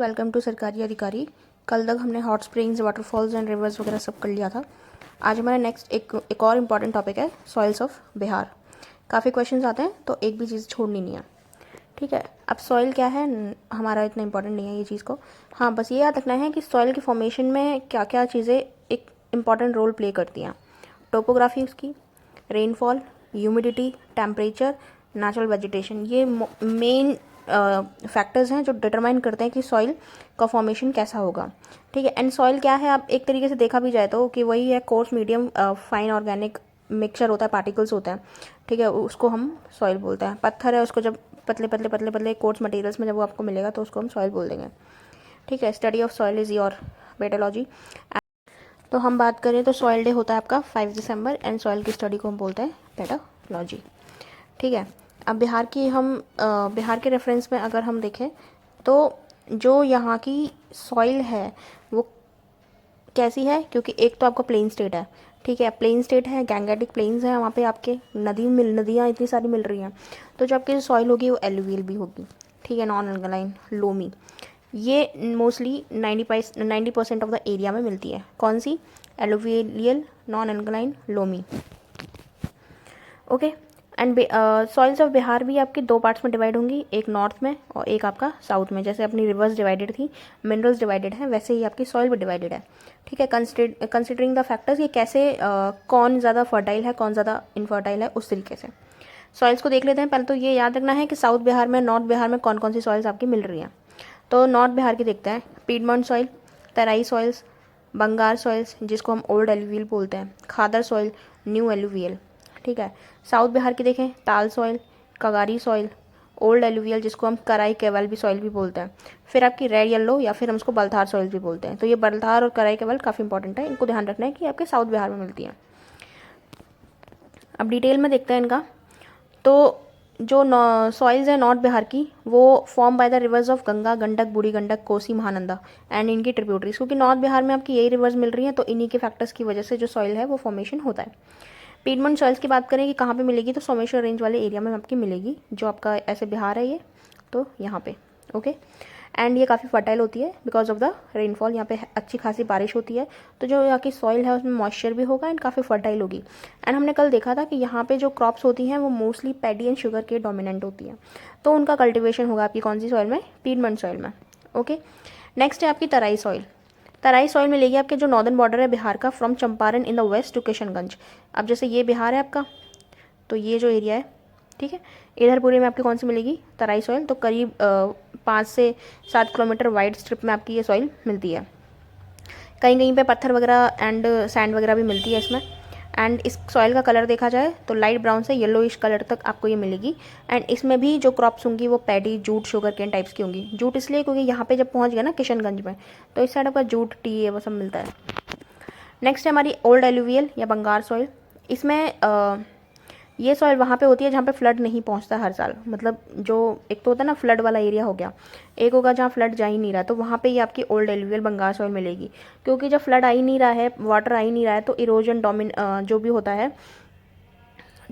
Welcome to सरकारी अधिकारी। कल तक हमने hot springs, waterfalls and reverse वगैरह सब कर लिया था। आज हमारा नेक्स्ट एक और इम्पॉर्टेंट टॉपिक है सॉइल्स ऑफ बिहार। काफ़ी क्वेश्चंस आते हैं तो एक भी चीज़ छोड़नी नहीं है, ठीक है। अब सॉइल क्या है हमारा इतना इंपॉर्टेंट नहीं है ये चीज़ को। हाँ, बस ये याद रखना है कि सॉइल के फॉर्मेशन में क्या क्या चीज़ें एक इम्पॉर्टेंट रोल प्ले करती हैं। टोपोग्राफी उसकी, rainfall, humidity, temperature, natural vegetation, ये मेन फैक्टर्स हैं जो डिटरमाइन करते हैं कि सॉइल का फॉर्मेशन कैसा होगा, ठीक है। एंड सॉइल क्या है, आप एक तरीके से देखा भी जाए तो कि वही है course medium fine organic mixture होता है, पार्टिकल्स होते हैं, ठीक है, उसको हम सॉइल बोलते हैं। पत्थर है, उसको जब पतले पतले पतले पतले कोर्स मटेरियल्स में जब वो आपको मिलेगा तो उसको हम सॉइल बोल देंगे, ठीक है। Study of soil is your pedology. तो हम बात करें तो सॉइल डे होता है आपका 5 दिसंबर एंड सॉइल की स्टडी को हम बोलते हैं पेडोलॉजी, ठीक है। अब बिहार के रेफरेंस में अगर हम देखें तो जो यहाँ की सॉइल है वो कैसी है, क्योंकि एक तो आपका प्लेन स्टेट है, ठीक है, प्लेन स्टेट है, गैंगेटिक प्लेन्स हैं, वहाँ पे आपके नदियाँ इतनी सारी मिल रही हैं, तो जो आपकी सॉइल होगी वो एलुवियल भी होगी, ठीक है, नॉन अल्कलाइन लोमी। ये मोस्टली 90% ऑफ द एरिया में मिलती है। कौन सी? Alluvial non alkaline loamy, okay. And soils of Bihar भी आपकी दो पार्ट्स में डिवाइड होंगी, एक नॉर्थ में और एक आपका साउथ में। जैसे अपनी रिवर्स डिवाइडेड थी, मिनरल्स डिवाइडेड हैं, वैसे ही आपकी सॉइल भी डिवाइडेड है, ठीक है। कंसिडरिंग द फैक्टर्स, ये कैसे कौन ज़्यादा फर्टाइल है कौन ज़्यादा इनफर्टाइल है, उस तरीके से सॉइल्स को देख लेते हैं। पहले तो ये याद रखना है कि साउथ बिहार में, नॉर्थ बिहार में कौन कौन सी सॉइल्स आपकी मिल रही हैं। तो नॉर्थ बिहार की देखते हैं, पीडमॉन्ट सॉइल, तराई सॉइल्स, बंगार सॉइल्स जिसको हम ओल्ड एलुवियल बोलते हैं, खादर सॉइल, न्यू एलुवियल, ठीक है। साउथ बिहार की देखें, ताल सॉइल, कगारी सॉइल, ओल्ड एलुवियल जिसको हम कराई केवल भी सॉइल भी बोलते हैं, फिर आपकी रेड येलो या फिर हम उसको बलथार सॉइल भी बोलते हैं। तो ये बलथार और कराई केवल काफ़ी इंपॉर्टेंट है, इनको ध्यान रखना है कि आपके साउथ बिहार में मिलती हैं। अब डिटेल में देखते हैं इनका। तो जो सॉइल्स है नॉर्थ बिहार की वो form by the reverse of Ganga, Gandak, Burhi Gandak, Kosi, Mahananda and इनकी ट्रिब्यूटरीज, क्योंकि नॉर्थ बिहार में आपकी यही रिवर्स मिल रही हैं, तो इन्हीं के फैक्टर्स की वजह से जो सॉइल है वो फॉर्मेशन होता है। पीडमॉन्ट सॉइल्स की बात करें कि कहाँ पे मिलेगी, तो सोमेश्वर रेंज वाले एरिया में आपकी मिलेगी, जो आपका ऐसे बिहार है ये, तो यहाँ पे, ओके। एंड ये काफ़ी फर्टाइल होती है बिकॉज ऑफ द रेनफॉल, यहाँ पे अच्छी खासी बारिश होती है, तो जो यहाँ की सॉइल है उसमें मॉइस्चर भी होगा एंड काफ़ी फर्टाइल होगी। एंड हमने कल देखा था कि यहाँ पे जो क्रॉप्स होती हैं वो मोस्टली पैडी एंड शुगर के डोमिनेंट होती हैं, तो उनका कल्टिवेशन होगा आपकी कौन सी सॉइल में? पीडमॉन्ट सॉइल में, ओके। नेक्स्ट है आपकी तराई सॉइल। तराई सॉइल मिलेगी आपके जो नॉर्दर्न बॉर्डर है बिहार का, from Champaran in the west to Kishanganj. अब जैसे ये बिहार है आपका, तो ये जो एरिया है, ठीक है, इधर पूरे में आपकी कौन सी मिलेगी? तराई सॉइल। तो करीब 5 से 7 किलोमीटर वाइड स्ट्रिप में आपकी ये सॉइल मिलती है। कहीं कहीं पे पत्थर वगैरह एंड सैंड वगैरह भी मिलती है इसमें। एंड इस सॉइल का कलर देखा जाए तो लाइट ब्राउन से येलोइश कलर तक आपको ये मिलेगी। एंड इसमें भी जो क्रॉप्स होंगी वो paddy, jute, sugar cane types की होंगी। जूट इसलिए क्योंकि यहाँ पे जब पहुँच गया ना किशनगंज में, तो इस साइड आपका जूट, टी, ये वो सब मिलता है। नेक्स्ट है हमारी ओल्ड एलुवियल या बंगार सॉइल। इसमें ये सॉइल वहाँ पे होती है जहाँ पे फ्लड नहीं पहुँचता हर साल, मतलब जो एक तो होता है ना फ्लड वाला एरिया हो गया, एक होगा जहाँ फ्लड जा ही नहीं रहा, तो वहाँ पे ये आपकी ओल्ड एलुवियल बंगाल सॉइल मिलेगी। क्योंकि जब फ्लड आ ही नहीं रहा है, वाटर आ ही नहीं रहा है, तो इरोजन जो भी होता है,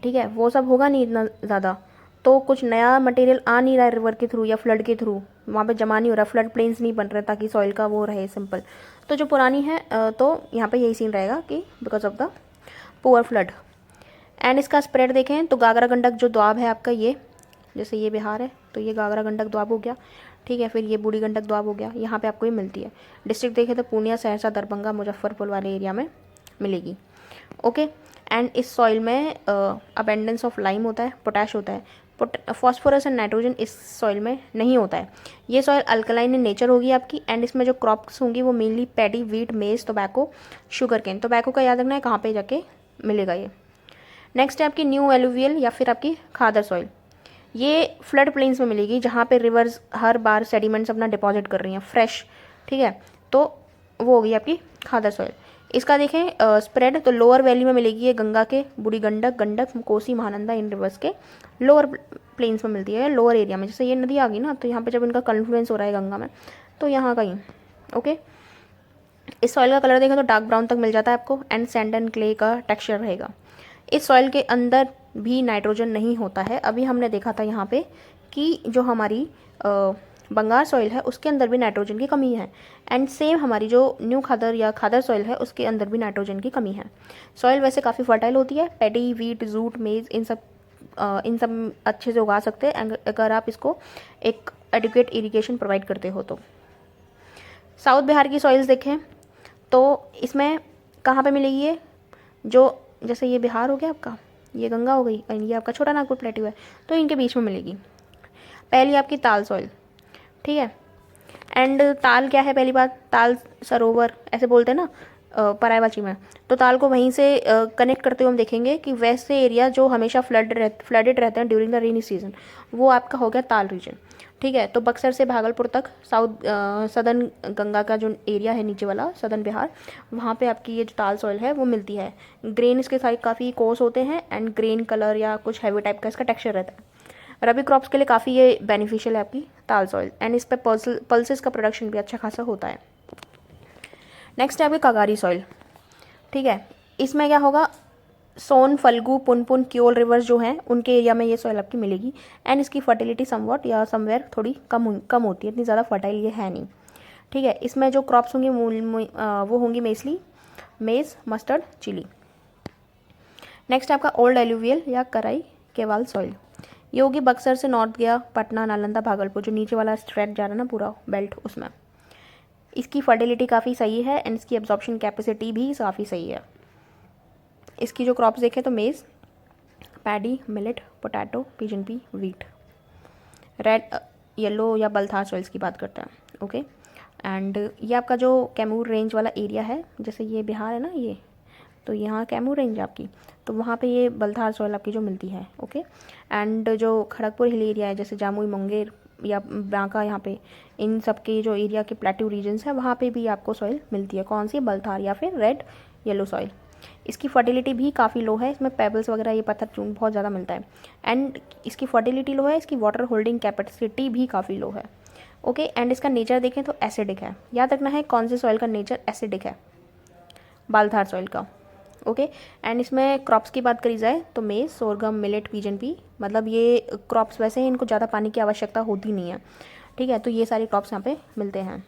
ठीक है, वो सब होगा नहीं इतना ज़्यादा, तो कुछ नया मटेरियल आ नहीं रहा है रिवर के थ्रू या फ्लड के थ्रू, वहाँ पे जमा नहीं हो रहा, फ्लड प्लेन्स नहीं बन रहे ताकि सॉइल का वो रहे सिंपल। तो जो पुरानी है तो यहाँ पे यही सीन रहेगा कि because of the poor flood. And इसका स्प्रेड देखें तो गागरा गंडक जो द्वाब है आपका, ये जैसे ये बिहार है तो ये गागरा गंडक द्वाब हो गया, ठीक है, फिर ये बूढ़ी गंडक द्वाब हो गया, यहाँ पे आपको ये मिलती है। डिस्ट्रिक्ट देखें तो पूर्णिया, सहरसा, दरभंगा, मुजफ्फरपुर वाले एरिया में मिलेगी, ओके। एंड इस सॉइल में अबेंडेंस ऑफ लाइम होता है, पोटैश होता है, फॉस्फोरस एंड नाइट्रोजन इस सॉइल में नहीं होता है। ये सॉइल अल्कलाइन इन नेचर होगी आपकी। एंड इसमें जो क्रॉप्स होंगी वो मेनली पैडी, वीट, मेज, टोबैको, शुगर केन। टोबैको का याद रखना है कहाँ पे जाके मिलेगा ये। नेक्स्ट है आपकी न्यू एलुवियल या फिर आपकी खादर सॉइल। ये फ्लड प्लेन्स में मिलेगी जहाँ पे रिवर्स हर बार सेडिमेंट्स अपना डिपॉजिट कर रही हैं फ्रेश, ठीक है, तो वो होगी आपकी खादर सॉइल। इसका देखें स्प्रेड तो लोअर वैली में मिलेगी ये गंगा के, बूढ़ी गंडक, गंडक, कोसी, महानंदा इन रिवर्स के लोअर प्लेन्स में मिलती है, लोअर एरिया में। जैसे ये नदी आ गई ना, तो यहाँ पे जब इनका कन्फ्लुएंस हो रहा है गंगा में, तो यहाँ कहीं, ओके। इस सॉइल का कलर देखें तो डार्क ब्राउन तक मिल जाता है आपको एंड सैंड एंड क्ले का टेक्सचर रहेगा। इस सॉइल के अंदर भी नाइट्रोजन नहीं होता है। अभी हमने देखा था यहाँ पे कि जो हमारी बंगाल सॉइल है उसके अंदर भी नाइट्रोजन की कमी है। एंड सेम हमारी जो न्यू खादर या खादर सॉइल है उसके अंदर भी नाइट्रोजन की कमी है। सॉइल वैसे काफ़ी फर्टाइल होती है, पैडी, वीट, जूट, मेज इन सब अच्छे से उगा सकते हैं अगर आप इसको एक एडिक्वेट इरिगेशन प्रोवाइड करते हो तो। साउथ बिहार की सॉइल्स देखें तो इसमें कहाँ पे मिलेगी ये, जो जैसे ये बिहार हो गया आपका, ये गंगा हो गई और ये आपका छोटा नागपुर प्लेट्यू है, तो इनके बीच में मिलेगी। पहली आपकी ताल सॉइल, ठीक है। एंड ताल क्या है, पहली बात ताल सरोवर ऐसे बोलते हैं ना परायवाची में, तो ताल को वहीं से कनेक्ट करते हुए हम देखेंगे कि वैसे एरिया जो हमेशा फ्लडेड रहते हैं ड्यूरिंग द रेनी सीजन, वो आपका हो गया ताल रीजन, ठीक है। तो बक्सर से भागलपुर तक सदर्न गंगा का जो एरिया है नीचे वाला सदर्न बिहार, वहाँ पे आपकी ये जो ताल सॉइल है वो मिलती है। ग्रेन इसके साइड काफ़ी कोर्स होते हैं एंड ग्रेन कलर या कुछ हैवी टाइप का इसका टेक्सचर रहता है। रबी क्रॉप्स के लिए काफ़ी ये बेनिफिशियल है आपकी ताल सॉइल, एंड इस पर पल्सेस का प्रोडक्शन भी अच्छा खासा होता है। नेक्स्ट है आपकी कगारी सॉइल, ठीक है। इसमें क्या होगा, सोन, फल्गु, पुनपुन, क्योल रिवर्स जो हैं उनके एरिया में ये सॉइल आपकी मिलेगी। एंड इसकी फर्टिलिटी समवॉट या समवेयर थोड़ी कम होती है, इतनी ज़्यादा फर्टाइल ये है नहीं, ठीक है। इसमें जो क्रॉप्स होंगी वो होंगी मेज़, मस्टर्ड, चिली। नेक्स्ट आपका ओल्ड एलुवियल या कराई केवाल सॉइल, ये होगी बक्सर से नॉर्थ गया पटना, नालंदा, भागलपुर, जो नीचे वाला स्ट्रेट जा रहा है ना पूरा बेल्ट, उसमें इसकी फर्टिलिटी काफ़ी सही है एंड इसकी एब्जॉर्प्शन कैपेसिटी भी काफ़ी सही है। इसकी जो क्रॉप्स देखें तो मेज़, paddy, millet, potato, pigeon P, wheat. Red, yellow या बलथार सॉइल्स की बात करते हैं, ओके। एंड ये आपका जो कैमूर रेंज वाला एरिया है, जैसे ये बिहार है ना ये, तो यहाँ कैमूर रेंज आपकी, तो वहाँ पे ये बलथार सॉइल आपकी जो मिलती है, ओके। एंड जो खड़गपुर हिल एरिया है जैसे जामुई, मुंगेर या बांका, यहाँ पे इन सब के जो एरिया के प्लेट्यू रीजन्स है वहाँ पे भी आपको सॉइल मिलती है। कौन सी, बलथार या फिर रेड येलो सॉइल। इसकी फर्टिलिटी भी काफ़ी लो है, इसमें पेबल्स वगैरह ये पत्थर चून बहुत ज़्यादा मिलता है। एंड इसकी फर्टिलिटी लो है, इसकी वाटर होल्डिंग कैपेसिटी भी काफ़ी लो है, ओके। एंड इसका नेचर देखें तो एसिडिक है, याद रखना है कौन से सॉइल का नेचर एसिडिक है, बालथार सॉइल का, ओके। एंड इसमें क्रॉप्स की बात करी जाए तो मेज, सोरगम, मिलेट, पिजन पी, मतलब ये क्रॉप्स वैसे ही इनको ज़्यादा पानी की आवश्यकता होती नहीं है, ठीक है। तो ये सारे क्रॉप्स यहाँ पे मिलते हैं।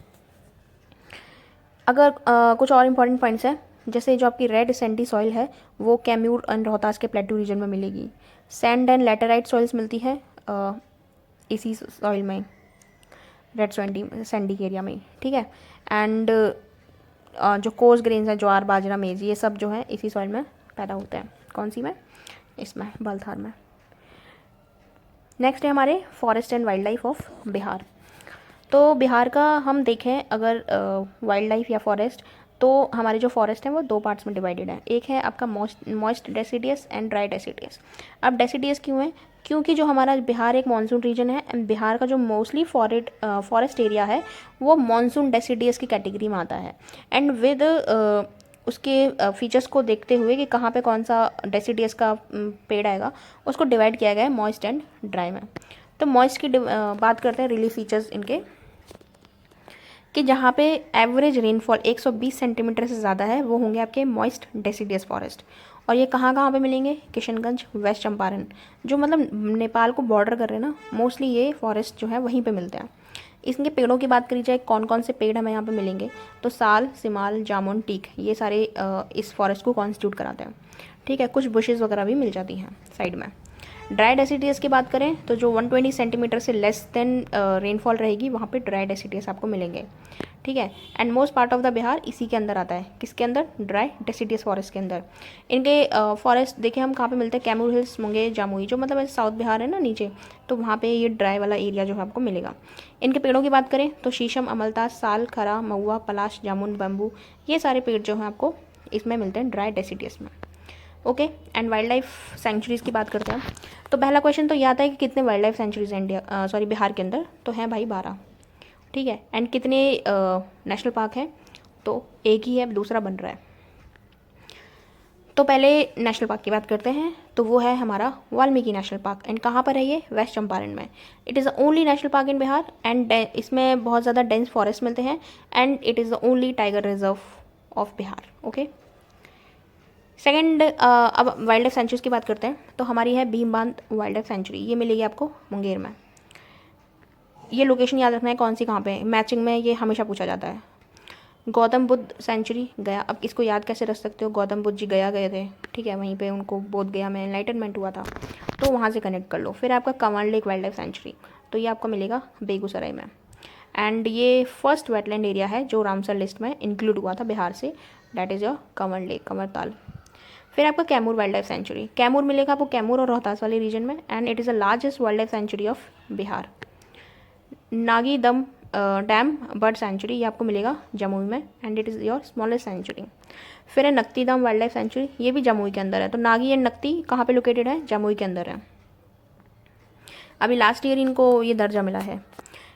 अगर कुछ और इम्पॉर्टेंट पॉइंट्स हैं, जैसे जो आपकी रेड सैंडी सॉइल है वो कैम्यूर एंड रोहतास के प्लेट्यू रीजन में मिलेगी। सैंड एंड लैटेराइट सॉइल्स मिलती है इसी सॉइल में, रेड सैंडी के एरिया में, ठीक है। एंड जो कोर्स ग्रेन्स हैं, ज्वार, बाजरा, मेज, ये सब जो है इसी सॉइल में पैदा होते हैं। कौन सी में, इसमें बलथार में। नेक्स्ट है हमारे forest and wild life of Bihar. तो बिहार का हम देखें अगर वाइल्ड लाइफ या फॉरेस्ट, तो हमारे जो फॉरेस्ट हैं वो दो पार्ट्स में डिवाइडेड है। एक है आपका moist deciduous and dry deciduous. अब डेसिडियस क्यों है, क्योंकि जो हमारा बिहार एक मानसून रीजन है एंड बिहार का जो मोस्टली फॉरेस्ट एरिया है वो मानसून डेसिडियस की कैटेगरी में आता है। एंड विद उसके फीचर्स को देखते हुए कि कहाँ पे कौन सा डेसिडियस का पेड़ आएगा, उसको डिवाइड किया गया है मॉइस्ट एंड ड्राई में। तो मॉइस्ट की बात करते हैं, रिलीफ फीचर्स इनके, कि जहाँ पे एवरेज रेनफॉल 120 सेंटीमीटर से ज़्यादा है वो होंगे आपके मॉइस्ट डेसिडियस फॉरेस्ट। और ये कहाँ कहाँ पे मिलेंगे, किशनगंज, वेस्ट चंपारण, जो मतलब नेपाल को बॉर्डर कर रहे हैं ना, मोस्टली ये फॉरेस्ट जो है वहीं पे मिलते हैं। इनके पेड़ों की बात करी जाए कौन कौन से पेड़ हमें यहाँ पे मिलेंगे, तो साल, सिमाल, जामुन, टीक, ये सारे इस फॉरेस्ट को कॉन्स्टिट्यूट कराते हैं, ठीक है। कुछ बुशेज़ वगैरह भी मिल जाती हैं साइड में। ड्राई डेसिडियस की बात करें तो जो 120 सेंटीमीटर से लेस देन रेनफॉल रहेगी वहाँ पे ड्राई डेसिडियस आपको मिलेंगे, ठीक है। And most part of the Bihar इसी के अंदर आता है, किसके अंदर, ड्राई डेसिडियस फॉरेस्ट के अंदर। इनके फॉरेस्ट देखें हम कहाँ पे मिलते हैं, कैमूर हिल्स, मुंगेर, जामुई, जो मतलब साउथ बिहार है ना नीचे, तो वहाँ पे ये ड्राई वाला एरिया जो है आपको मिलेगा। इनके पेड़ों की बात करें तो शीशम, अमलतास, साल, खरा, महुआ, पलाश, जामुन, बम्बू, ये सारे पेड़ जो हैं आपको इसमें मिलते हैं ड्राई डेसिडियस में, okay. And wild life centuries की बात करते हैं, तो पहला क्वेश्चन तो याद है कि कितने वाइल्ड लाइफ सेंचुरीज हैं बिहार के अंदर, तो हैं भाई 12, ठीक है। एंड कितने नेशनल पार्क हैं, तो एक ही है, दूसरा बन रहा है। तो पहले नेशनल पार्क की बात करते हैं, तो वो है हमारा वाल्मीकि नेशनल पार्क। एंड कहाँ पर है ये, वेस्ट चंपारण में। It is the only national park in Bihar and इसमें बहुत ज़्यादा डेंस फॉरेस्ट मिलते हैं and it is the only tiger reserve of Bihar, okay. Second, अब वाइल्ड लाइफ सेंचुरीज की बात करते हैं, तो हमारी है भीमबांध वाइल्ड लाइफ सेंचुरी, ये मिलेगी आपको मुंगेर में। ये लोकेशन याद रखना है कौन सी कहाँ पे, मैचिंग में ये हमेशा पूछा जाता है। गौतम बुद्ध सेंचुरी गया, अब इसको याद कैसे रख सकते हो, गौतम बुद्ध जी गया गए थे, ठीक है, वहीं पे उनको बोध गया में एनलाइटनमेंट हुआ था, तो वहाँ से कनेक्ट कर लो। फिर आपका Kanwar lake wild life sanctuary, तो ये आपको मिलेगा बेगूसराय में, एंड ये फर्स्ट वेटलैंड एरिया है जो रामसर लिस्ट में इंक्लूड हुआ था बिहार से, that is your Kanwar lake, Kanwar Tal. फिर आपका Kaimur wildlife sanctuary, Kaimur मिलेगा आपको कैमूर और रोहतास वाले रीजन में, and it is the largest wildlife sanctuary of Bihar. Nagi दम डैम बर्ड सेंचुरी, ये आपको मिलेगा जमुई में, and it is your smallest sanctuary. फिर है नक्ती दम वाइल्ड लाइफ सेंचुरी, ये भी जमुई के अंदर है। तो नागी एंड नक्ती कहाँ पे लोकेटेड है, जमुई के अंदर है। अभी लास्ट ईयर इनको ये दर्जा मिला है।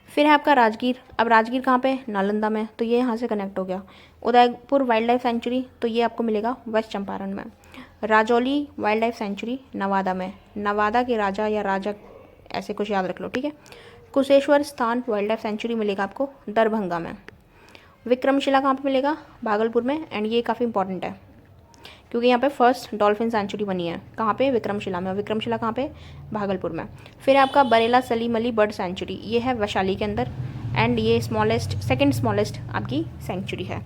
फिर है आपका राजगीर, अब राजगीर कहाँ पे, नालंदा में, तो ये यहाँ से कनेक्ट हो गया। उदयपुर वाइल्ड लाइफ सेंचुरी, तो ये आपको मिलेगा वेस्ट चंपारण में। Rajauli wild life sanctuary Nawada में, नवादा के राजा या राजा ऐसे कुछ याद रख लो, ठीक है। कुशेश्वर स्थान वाइल्ड लाइफ सेंचुरी मिलेगा आपको दरभंगा में। विक्रमशिला कहाँ पे मिलेगा, भागलपुर में, एंड ये काफ़ी इंपॉर्टेंट है क्योंकि यहाँ पे फर्स्ट डॉल्फिन सेंचुरी बनी है, कहाँ पे, विक्रमशिला में। विक्रमशिला कहाँ पे, भागलपुर में। फिर आपका बरेला सलीम अली बर्ड सेंचुरी, ये है वैशाली के अंदर, एंड ये स्मॉलेस्ट, सेकंड स्मॉलेस्ट आपकी सेंचुरी है।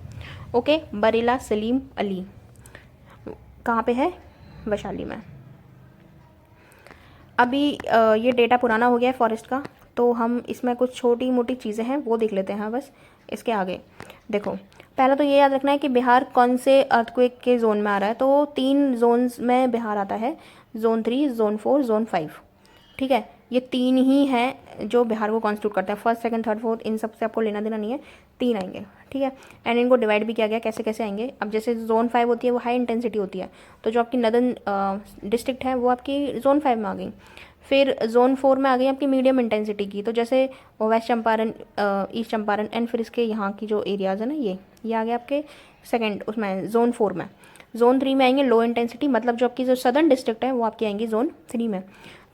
ओके, बरेला सलीम अली कहाँ पे है, वैशाली में। अभी ये डेटा पुराना हो गया है फॉरेस्ट का, तो हम इसमें कुछ छोटी मोटी चीज़ें हैं वो देख लेते हैं बस। इसके आगे देखो, पहला तो ये याद रखना है कि बिहार कौन से अर्थक्वेक के जोन में आ रहा है। तो 3 जोन्स में बिहार आता है, जोन 3, जोन 4, जोन 5, ठीक है। ये 3 ही हैं जो बिहार को कॉन्स्टिट्यूट करते हैं, फर्स्ट, सेकंड, थर्ड, फोर्थ, इन सब से आपको लेना देना नहीं है, 3 आएंगे, ठीक है। एंड इनको डिवाइड भी किया गया कैसे कैसे आएंगे। अब जैसे जोन 5 होती है वो हाई इंटेंसिटी होती है, तो जो आपकी नदर्न डिस्ट्रिक्ट है वो आपकी जोन 5 में आ गई। फिर जोन 4 में आ गई आपकी मीडियम इंटेंसिटी की, तो जैसे west Champaran, east Champaran, and फिर इसके यहाँ की जो एरियाज़ है ना, ये आ गए आपके सेकंड उसमें, जोन 4 में। जोन 3 में आएंगे लो इंटेंसिटी, मतलब जो आपकी जो सदर्न डिस्ट्रिक्ट है वो आपकी आएंगी जोन 3 में।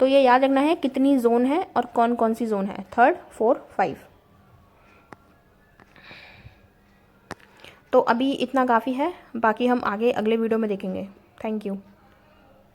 तो ये याद रखना है कितनी जोन है और कौन कौन सी जोन है, 3, 4, 5। तो अभी इतना काफ़ी है, बाकी हम आगे अगले वीडियो में देखेंगे। Thank you.